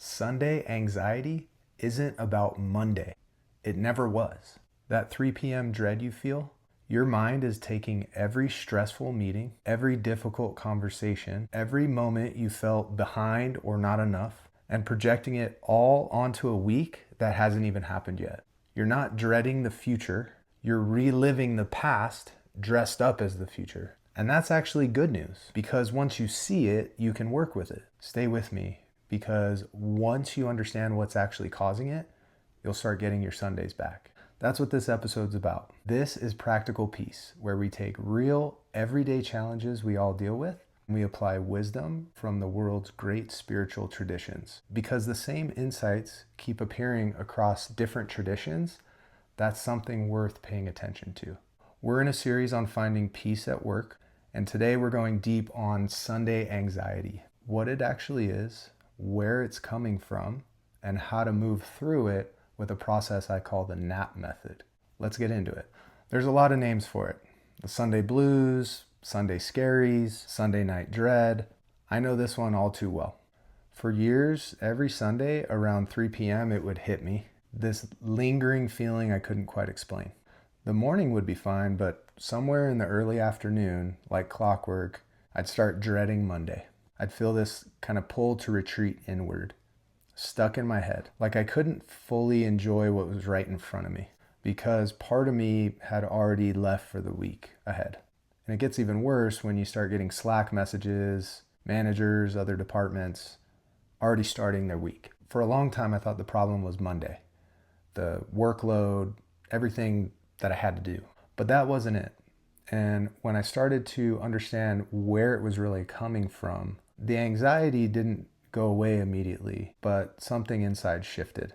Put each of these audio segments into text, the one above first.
Sunday anxiety isn't about Monday. It never was. That 3 p.m. dread you feel, your mind is taking every stressful meeting, every difficult conversation, every moment you felt behind or not enough, and projecting it all onto a week that hasn't even happened yet. You're not dreading the future. You're reliving the past dressed up as the future. And that's actually good news, because once you see it, you can work with it. Stay with me, because once you understand what's actually causing it, you'll start getting your Sundays back. That's what this episode's about. This is Practical Peace, where we take real, everyday challenges we all deal with, and we apply wisdom from the world's great spiritual traditions. Because the same insights keep appearing across different traditions, that's something worth paying attention to. We're in a series on finding peace at work, and today we're going deep on Sunday anxiety, what it actually is, where it's coming from, and how to move through it with a process I call the NAP method. Let's get into it. There's a lot of names for it. The Sunday blues, Sunday scaries, Sunday night dread. I know this one all too well. For years, every Sunday around 3 p.m. it would hit me. This lingering feeling I couldn't quite explain. The morning would be fine, but somewhere in the early afternoon, like clockwork, I'd start dreading Monday. I'd feel this kind of pull to retreat inward, stuck in my head, like I couldn't fully enjoy what was right in front of me, because part of me had already left for the week ahead. And it gets even worse when you start getting Slack messages, managers, other departments already starting their week. For a long time, I thought the problem was Monday, the workload, everything that I had to do. But that wasn't it. And when I started to understand where it was really coming from, the anxiety didn't go away immediately, but something inside shifted.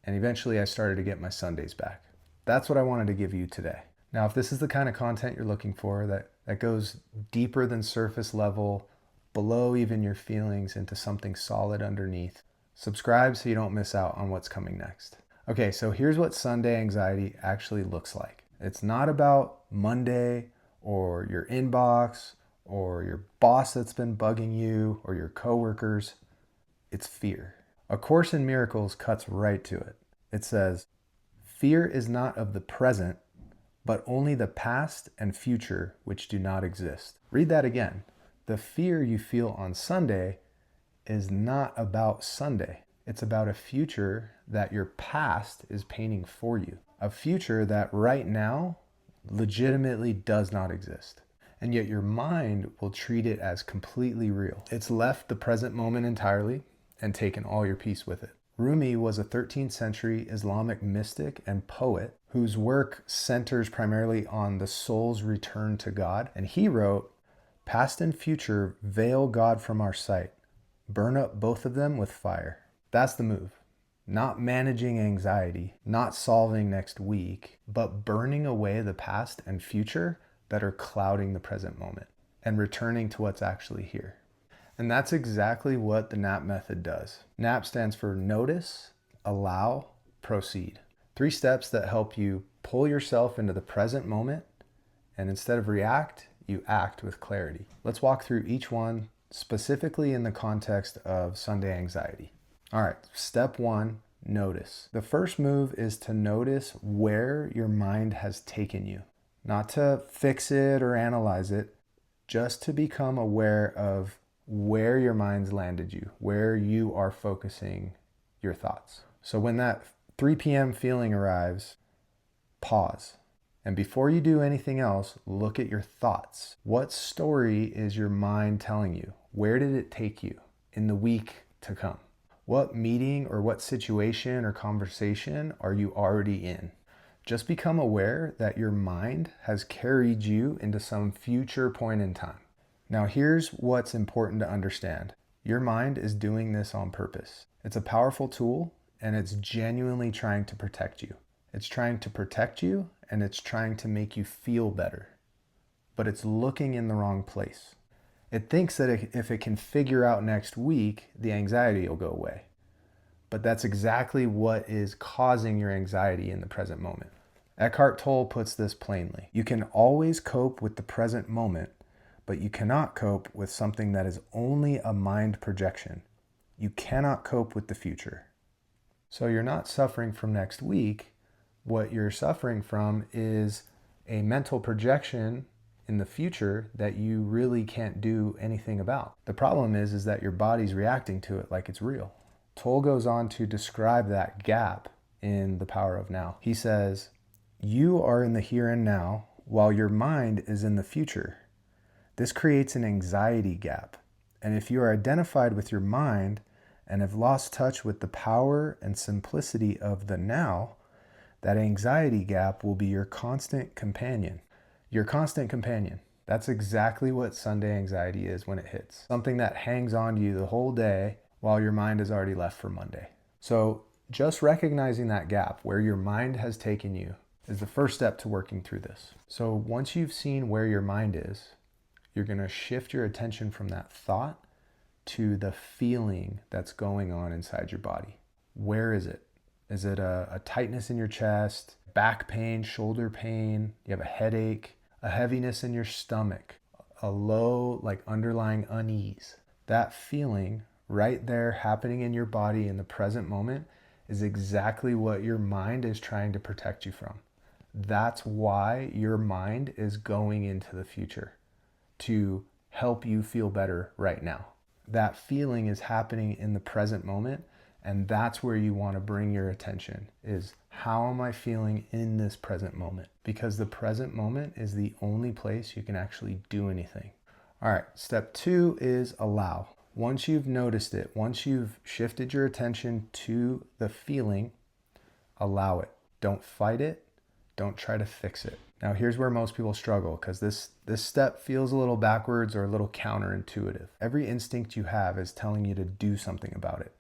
And eventually I started to get my Sundays back. That's what I wanted to give you today. Now, if this is the kind of content you're looking for, that goes deeper than surface level, below even your feelings, into something solid underneath, subscribe so you don't miss out on what's coming next. Okay, so here's what Sunday anxiety actually looks like. It's not about Monday or your inbox or your boss that's been bugging you or your coworkers. It's fear. A Course in Miracles cuts right to it. It says, "Fear is not of the present, but only the past and future which do not exist." Read that again. The fear you feel on Sunday is not about Sunday. It's about a future that your past is painting for you. A future that right now legitimately does not exist. And yet your mind will treat it as completely real. It's left the present moment entirely and taken all your peace with it. Rumi was a 13th century Islamic mystic and poet whose work centers primarily on the soul's return to God. And he wrote, "Past and future veil God from our sight. Burn up both of them with fire." That's the move. Not managing anxiety, not solving next week, but burning away the past and future that are clouding the present moment and returning to what's actually here. And that's exactly what the NAP method does. NAP stands for notice, allow, proceed. 3 steps that help you pull yourself into the present moment, and instead of react, you act with clarity. Let's walk through each one specifically in the context of Sunday anxiety. All right, step 1, notice. The first move is to notice where your mind has taken you. Not to fix it or analyze it, just to become aware of where your mind's landed you, where you are focusing your thoughts. So when that 3 p.m. feeling arrives, pause. And before you do anything else, look at your thoughts. What story is your mind telling you? Where did it take you in the week to come? What meeting or what situation or conversation are you already in? Just become aware that your mind has carried you into some future point in time. Now here's what's important to understand. Your mind is doing this on purpose. It's a powerful tool, and it's genuinely trying to protect you. It's trying to protect you, and it's trying to make you feel better. But it's looking in the wrong place. It thinks that if it can figure out next week, the anxiety will go away. But that's exactly what is causing your anxiety in the present moment. Eckhart Tolle puts this plainly. You can always cope with the present moment, but you cannot cope with something that is only a mind projection, You cannot cope with the future. So you're not suffering from next week. What you're suffering from is a mental projection in the future that you really can't do anything about. The problem is that your body's reacting to it like it's real. Tolle goes on to describe that gap in The Power of Now. He says, you are in the here and now while your mind is in the future. This creates an anxiety gap. And if you are identified with your mind and have lost touch with the power and simplicity of the now, that anxiety gap will be your constant companion. Your constant companion. That's exactly what Sunday anxiety is when it hits. Something that hangs on to you the whole day while your mind has already left for Monday. So just recognizing that gap where your mind has taken you is the first step to working through this. So once you've seen where your mind is, you're going to shift your attention from that thought to the feeling that's going on inside your body. Where is it? Is it a tightness in your chest, back pain, shoulder pain? You have a headache, a heaviness in your stomach, a low, like underlying unease. That feeling right there happening in your body in the present moment is exactly what your mind is trying to protect you from. That's why your mind is going into the future, to help you feel better right now. That feeling is happening in the present moment, and that's where you want to bring your attention, is how am I feeling in this present moment? Because the present moment is the only place you can actually do anything. All right, step 2 is allow. Once you've noticed it, once you've shifted your attention to the feeling, allow it. Don't fight it. Don't try to fix it. Now here's where most people struggle, because this step feels a little backwards or a little counterintuitive. Every instinct you have is telling you to do something about it.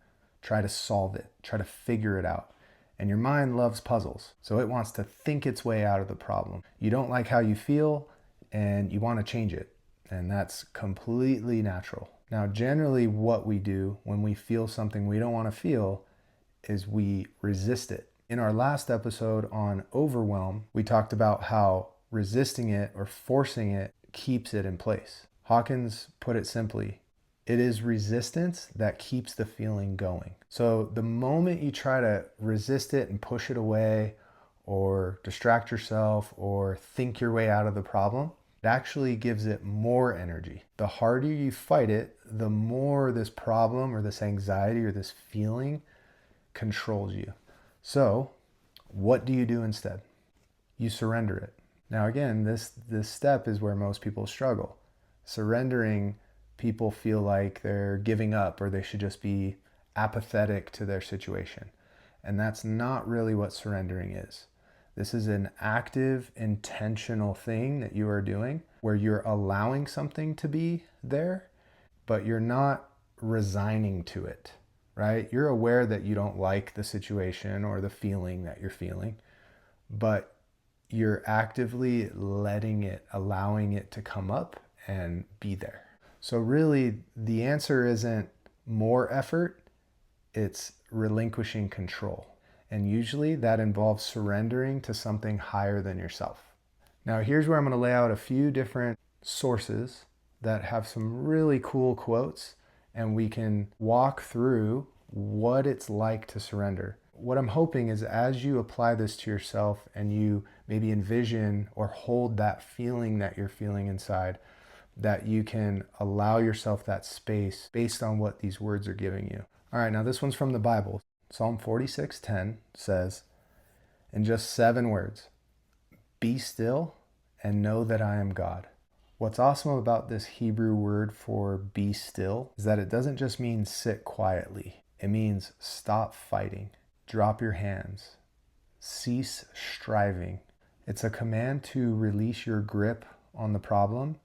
Try to solve it. Try to figure it out. And your mind loves puzzles, so it wants to think its way out of the problem. You don't like how you feel and you want to change it. And that's completely natural. Now, generally what we do when we feel something we don't want to feel is we resist it. In our last episode on overwhelm, we talked about how resisting it or forcing it keeps it in place. Hawkins put it simply, it is resistance that keeps the feeling going. So the moment you try to resist it and push it away or distract yourself or think your way out of the problem, it actually gives it more energy. The harder you fight it, the more this problem or this anxiety or this feeling controls you. So what do you do instead? You surrender it. Now again, this step is where most people struggle. Surrendering, people feel like they're giving up or they should just be apathetic to their situation. And that's not really what surrendering is. This is an active, intentional thing that you are doing where you're allowing something to be there, but you're not resigning to it, right? You're aware that you don't like the situation or the feeling that you're feeling, but you're actively letting it, allowing it to come up and be there. So really, the answer isn't more effort, it's relinquishing control. And usually that involves surrendering to something higher than yourself. Now here's where I'm going to lay out a few different sources that have some really cool quotes, and we can walk through what it's like to surrender. What I'm hoping is as you apply this to yourself and you maybe envision or hold that feeling that you're feeling inside, that you can allow yourself that space based on what these words are giving you. All right, now this one's from the Bible. Psalm 46:10 says, in just 7 words, be still and know that I am God. What's awesome about this Hebrew word for be still is that it doesn't just mean sit quietly. It means stop fighting, drop your hands, cease striving. It's a command to release your grip on the problem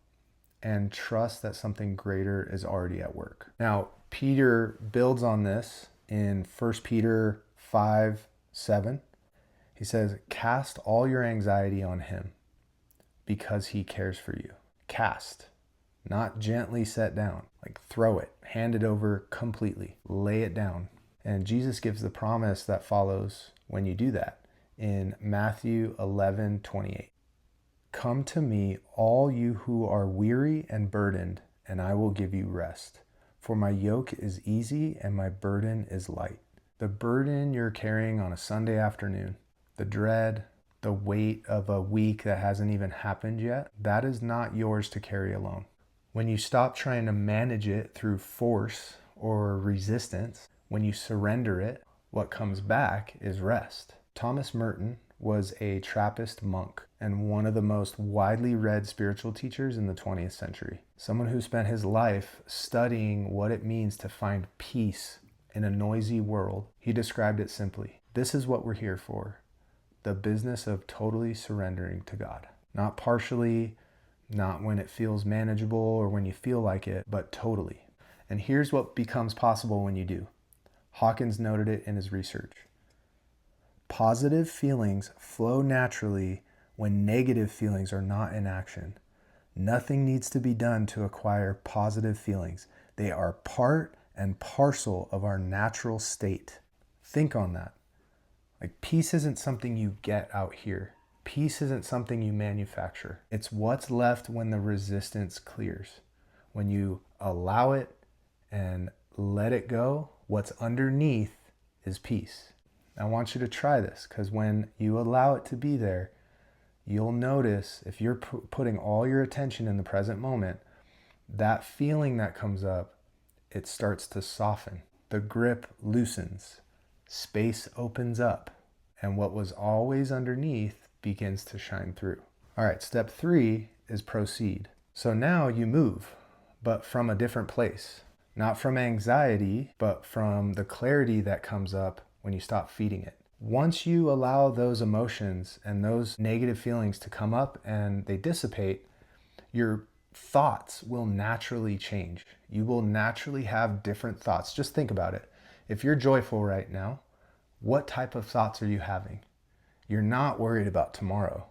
and trust that something greater is already at work. Now, Peter builds on this in 1 Peter 5:7. He says, cast all your anxiety on him because he cares for you. Cast, not gently set down. Like throw it, hand it over completely, lay it down. And Jesus gives the promise that follows when you do that in Matthew 11:28. Come to me, all you who are weary and burdened, and I will give you rest. For my yoke is easy and my burden is light. The burden you're carrying on a Sunday afternoon, the dread, the weight of a week that hasn't even happened yet, that is not yours to carry alone. When you stop trying to manage it through force or resistance, when you surrender it, what comes back is rest. Thomas Merton was a Trappist monk and one of the most widely read spiritual teachers in the 20th century. Someone who spent his life studying what it means to find peace in a noisy world. He described it simply: this is what we're here for. The business of totally surrendering to God. Not partially, not when it feels manageable or when you feel like it, but totally. And here's what becomes possible when you do. Hawkins noted it in his research. Positive feelings flow naturally when negative feelings are not in action. Nothing needs to be done to acquire positive feelings. They are part and parcel of our natural state. Think on that. Like, peace isn't something you get out here. Peace isn't something you manufacture. It's what's left when the resistance clears. When you allow it and let it go, what's underneath is peace. I want you to try this, because when you allow it to be there, you'll notice if you're putting all your attention in the present moment, that feeling that comes up, it starts to soften. The grip loosens. Space opens up. And what was always underneath begins to shine through. All right, step 3 is proceed. So now you move, but from a different place. Not from anxiety, but from the clarity that comes up when you stop feeding it. Once you allow those emotions and those negative feelings to come up and they dissipate, your thoughts will naturally change. You will naturally have different thoughts. Just think about it. If you're joyful right now, what type of thoughts are you having? You're not worried about tomorrow,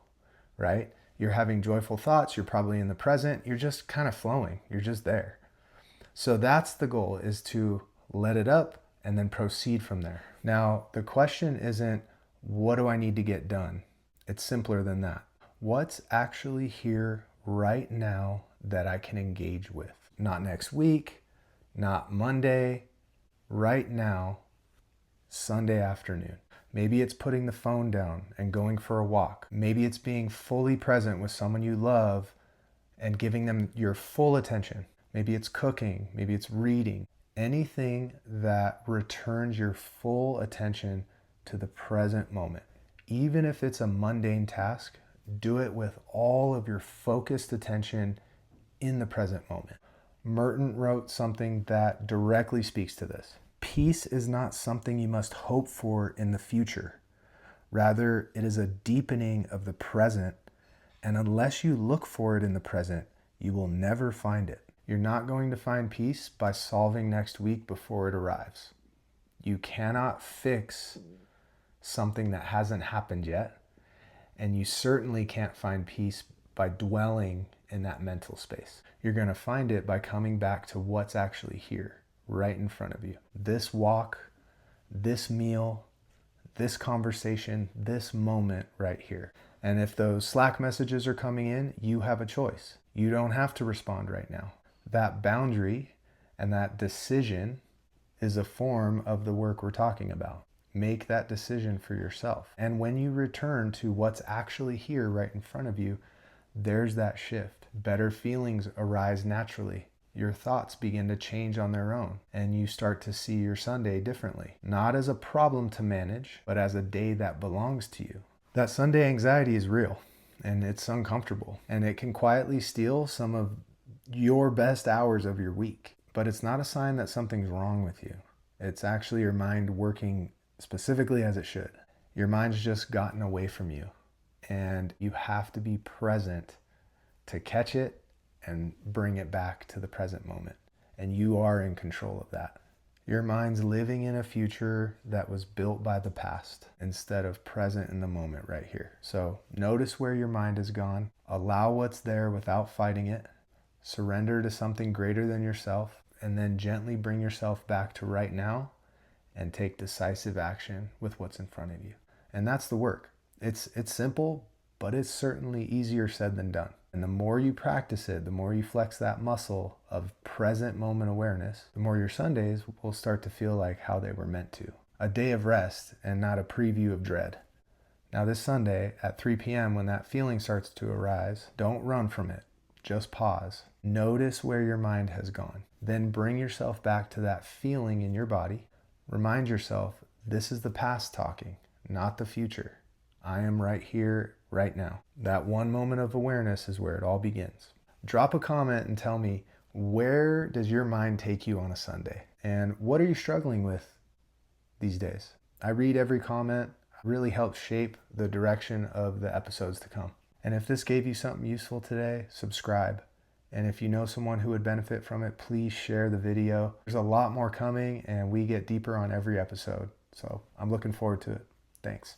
right? You're having joyful thoughts. You're probably in the present. You're just kind of flowing. You're just there. So that's the goal, is to let it up and then proceed from there. Now, the question isn't, what do I need to get done? It's simpler than that. What's actually here right now that I can engage with? Not next week, not Monday, right now, Sunday afternoon. Maybe it's putting the phone down and going for a walk. Maybe it's being fully present with someone you love and giving them your full attention. Maybe it's cooking, maybe it's reading. Anything that returns your full attention to the present moment. Even if it's a mundane task, do it with all of your focused attention in the present moment. Merton wrote something that directly speaks to this. Peace is not something you must hope for in the future. Rather, it is a deepening of the present, and unless you look for it in the present, you will never find it. You're not going to find peace by solving next week before it arrives. You cannot fix something that hasn't happened yet, and you certainly can't find peace by dwelling in that mental space. You're going to find it by coming back to what's actually here, right in front of you. This walk, this meal, this conversation, this moment right here. And if those Slack messages are coming in, you have a choice. You don't have to respond right now. That boundary and that decision is a form of the work we're talking about. Make that decision for yourself. And when you return to what's actually here right in front of you, there's that shift. Better feelings arise naturally. Your thoughts begin to change on their own, and you start to see your Sunday differently. Not as a problem to manage, but as a day that belongs to you. That Sunday anxiety is real, and it's uncomfortable, and it can quietly steal some of your best hours of your week. But it's not a sign that something's wrong with you. It's actually your mind working specifically as it should. Your mind's just gotten away from you, and you have to be present to catch it and bring it back to the present moment. And you are in control of that. Your mind's living in a future that was built by the past instead of present in the moment right here. So notice where your mind has gone. Allow what's there without fighting it. Surrender to something greater than yourself, and then gently bring yourself back to right now and take decisive action with what's in front of you. And that's the work. It's simple, but it's certainly easier said than done. And the more you practice it, the more you flex that muscle of present moment awareness, the more your Sundays will start to feel like how they were meant to. A day of rest and not a preview of dread. Now this Sunday at 3 p.m. when that feeling starts to arise, don't run from it. Just pause. Notice where your mind has gone. Then bring yourself back to that feeling in your body. Remind yourself, this is the past talking, not the future. I am right here, right now. That one moment of awareness is where it all begins. Drop a comment and tell me, where does your mind take you on a Sunday? And what are you struggling with these days? I read every comment. It really helps shape the direction of the episodes to come. And if this gave you something useful today, subscribe. And if you know someone who would benefit from it, please share the video. There's a lot more coming and we get deeper on every episode. So I'm looking forward to it. Thanks.